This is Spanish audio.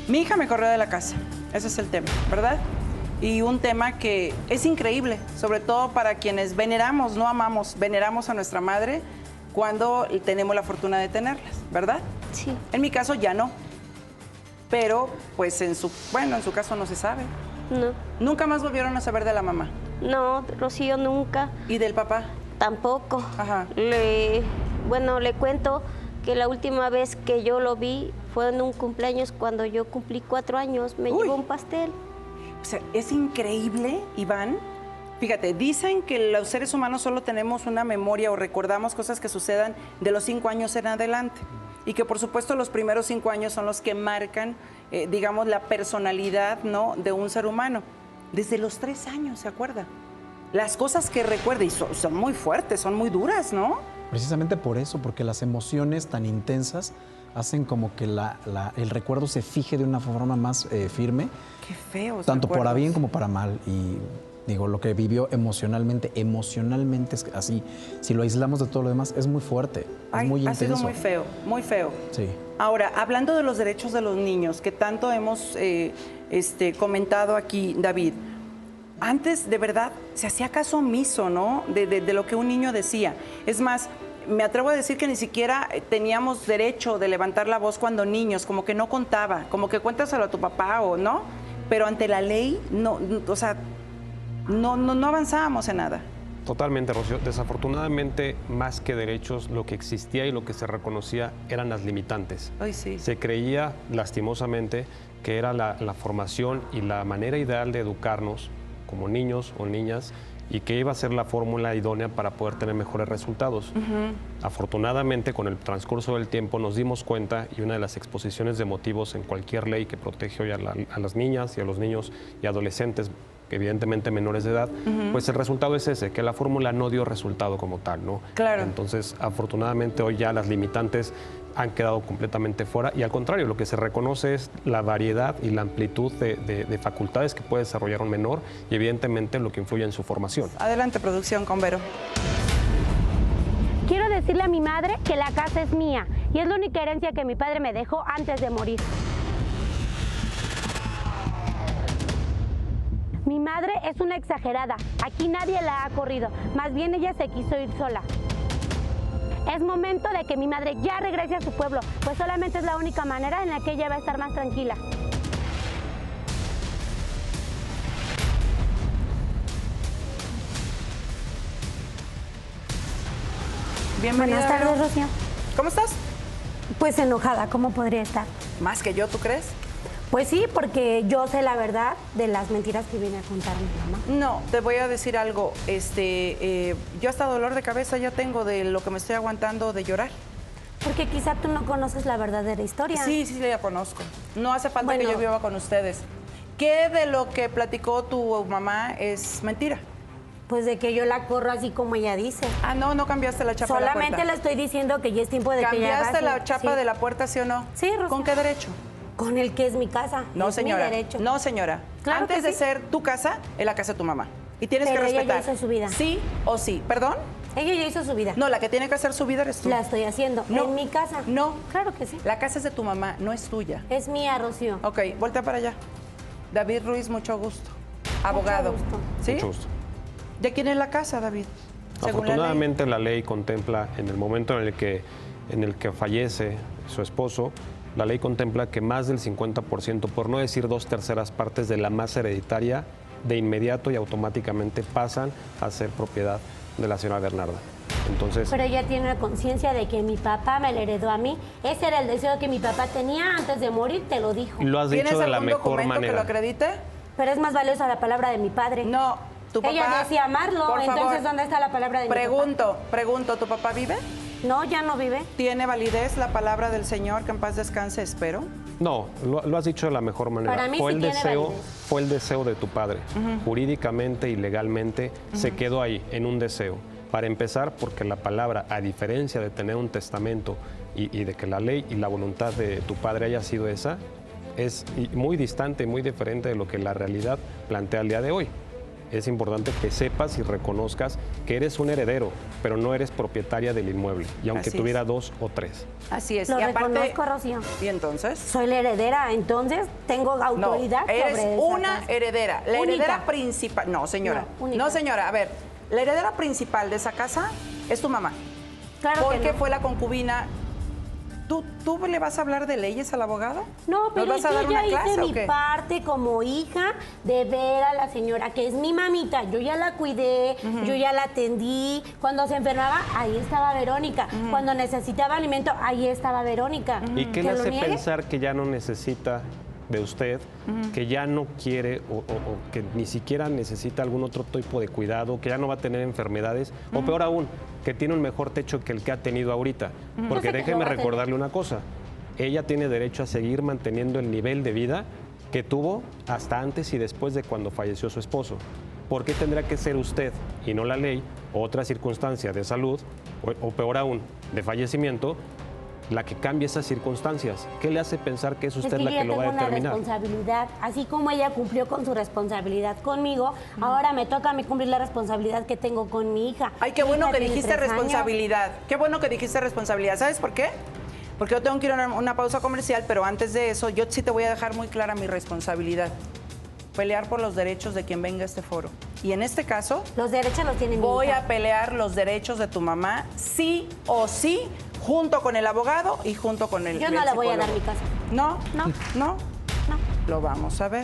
Mi hija me corrió de la casa, ese es el tema, ¿verdad? Y un tema que es increíble, sobre todo para quienes veneramos, no amamos, veneramos a nuestra madre cuando tenemos la fortuna de tenerlas, ¿verdad? Sí. En mi caso ya no, pero pues en su caso no se sabe. No. ¿Nunca más volvieron a saber de la mamá? No, Rocío, nunca. ¿Y del papá? Tampoco. Ajá. Le cuento que la última vez que yo lo vi fue en un cumpleaños cuando yo cumplí 4 años. Me llevó un pastel. O sea, es increíble, Iván. Fíjate, dicen que los seres humanos solo tenemos una memoria o recordamos cosas que sucedan de los 5 años en adelante. Y que por supuesto los primeros 5 años son los que marcan, digamos, la personalidad, ¿no?, de un ser humano. Desde los 3 años, ¿se acuerda? Las cosas que recuerda, y son muy fuertes, son muy duras, ¿no? Precisamente por eso, porque las emociones tan intensas hacen como que el recuerdo se fije de una forma más firme. Qué feo. Tanto para bien como para mal. Y digo, lo que vivió emocionalmente es así. Si lo aislamos de todo lo demás, es muy fuerte, es muy intenso. Ha sido muy feo, muy feo. Sí. Ahora, hablando de los derechos de los niños, que tanto hemos comentado aquí, David, antes, de verdad, se hacía caso omiso, ¿no?, de lo que un niño decía. Es más, me atrevo a decir que ni siquiera teníamos derecho de levantar la voz cuando niños, como que no contaba, como que cuéntaselo a tu papá o no, pero ante la ley, no, o sea, no avanzábamos en nada. Totalmente, Rocío. Desafortunadamente, más que derechos, lo que existía y lo que se reconocía eran las limitantes. Ay, sí. Se creía, lastimosamente, que era la formación y la manera ideal de educarnos como niños o niñas y que iba a ser la fórmula idónea para poder tener mejores resultados. Afortunadamente, con el transcurso del tiempo nos dimos cuenta, y una de las exposiciones de motivos en cualquier ley que protege hoy a las niñas y a los niños y adolescentes, evidentemente menores de edad, pues el resultado es ese, que la fórmula no dio resultado como tal, ¿no? Claro. Entonces, afortunadamente hoy ya las limitantes han quedado completamente fuera y al contrario, lo que se reconoce es la variedad y la amplitud de facultades que puede desarrollar un menor y evidentemente lo que influye en su formación. Adelante, producción, con Vero. Quiero decirle a mi madre que la casa es mía y es la única herencia que mi padre me dejó antes de morir. Mi madre es una exagerada. Aquí nadie la ha corrido. Más bien ella se quiso ir sola. Es momento de que mi madre ya regrese a su pueblo, pues solamente es la única manera en la que ella va a estar más tranquila. Bienvenida. Buenas tardes, Vero. Rocío. ¿Cómo estás? Pues enojada, ¿cómo podría estar? Más que yo, ¿tú crees? Pues sí, porque yo sé la verdad de las mentiras que viene a contar mi mamá. No, te voy a decir algo. Yo hasta dolor de cabeza ya tengo de lo que me estoy aguantando de llorar. Porque quizá tú no conoces la verdadera historia. Sí, la conozco. No hace falta Bueno. que yo viva con ustedes. ¿Qué de lo que platicó tu mamá es mentira? Pues de que yo la corro así como ella dice. Ah, no cambiaste la chapa de la Solamente puerta. le estoy diciendo que ya es tiempo de que ella ¿Cambiaste haga la chapa sí. de la puerta, sí o no? Sí, Rocío. ¿Con qué derecho? Con el que es mi casa. No, es señora. mi derecho. No, señora. Claro Antes que de sí. ser tu casa, es la casa de tu mamá. Y tienes Pero que ella respetar. ya hizo su vida. Sí o sí. ¿Perdón? Ella ya hizo su vida. No, la que tiene que hacer su vida eres tú. La estoy haciendo. No. En mi casa. No. Claro que sí. La casa es de tu mamá, no es tuya. Es mía, Rocío. Ok, voltea para allá. David Ruiz, mucho gusto. Abogado. gusto. ¿Sí? Mucho gusto. ¿De quién es la casa, David? Según la ley. Afortunadamente la ley contempla, en el momento en el que fallece su esposo, la ley contempla que más del 50%, por no decir 2/3 partes de la masa hereditaria, de inmediato y automáticamente pasan a ser propiedad de la señora Bernarda. Entonces, Pero ella tiene la conciencia de que mi papá me la heredó a mí. Ese era el deseo que mi papá tenía antes de morir, te lo dijo. lo has ¿Tienes dicho de la algún mejor documento que lo manera. acredite? Pero es más valiosa la palabra de mi padre. No, tu papá... Ella decía amarlo, Por entonces favor, ¿dónde está la palabra de mi pregunto, ¿tu papá vive? papá? No, ya no vive. ¿Tiene validez la palabra del Señor, que en paz descanse, espero? No, lo has dicho de la mejor manera. Para mí fue, sí el tiene deseo, validez. fue el deseo de tu padre. Jurídicamente y legalmente se quedó ahí, en un deseo. Para empezar, porque la palabra, a diferencia de tener un testamento y de que la ley y la voluntad de tu padre haya sido esa, es muy distante, muy diferente de lo que la realidad plantea al día de hoy. es importante que sepas y reconozcas que eres un heredero, pero no eres propietaria del inmueble, y aunque Así tuviera 2 o 3. Así es. Lo y aparte, reconozco, Rocío. ¿y entonces? Soy la heredera, entonces tengo No, autoridad eres sobre esa una casa. heredera. La Única. heredera principal. No, señora. No, única. No, señora. A ver, la heredera principal de esa casa es tu mamá. Claro que Porque no. fue la concubina. ¿Tú le vas a hablar de leyes al abogado? No, pero ¿Nos vas a dar yo ya una clase hice o mi qué? parte como hija de ver a la señora, que es mi mamita. Yo ya la cuidé, yo ya la atendí. Cuando se enfermaba, ahí estaba Verónica. Cuando necesitaba alimento, ahí estaba Verónica. ¿Y qué ¿Que le lo hace niegue? pensar que ya no necesita de usted, que ya no quiere o que ni siquiera necesita algún otro tipo de cuidado, que ya no va a tener enfermedades, o peor aún, que tiene un mejor techo que el que ha tenido ahorita? Porque Yo sé que déjeme lo va a tener. recordarle una cosa, ella tiene derecho a seguir manteniendo el nivel de vida que tuvo hasta antes y después de cuando falleció su esposo. ¿Por qué tendrá que ser usted y no la ley, otra circunstancia de salud, o peor aún, de fallecimiento, la que cambie esas circunstancias? ¿Qué le hace pensar que es usted Es que la yo que ya lo va a tengo una determinar? responsabilidad, así como ella cumplió con su responsabilidad conmigo, ahora me toca a mí cumplir la responsabilidad que tengo con mi hija. Ay, qué Mi bueno hija que tiene dijiste 3 años. responsabilidad. Qué bueno que dijiste responsabilidad. ¿Sabes por qué? Porque yo tengo que ir a una pausa comercial, pero antes de eso, yo sí te voy a dejar muy clara mi responsabilidad. Pelear por los derechos de quien venga a este foro. Y en este caso, Los derechos los tiene mi voy hija. a pelear los derechos de tu mamá, sí o sí, junto con el abogado y junto con el Yo no le voy a dar psicólogo. mi casa. ¿No? No. ¿No? No. Lo vamos a ver.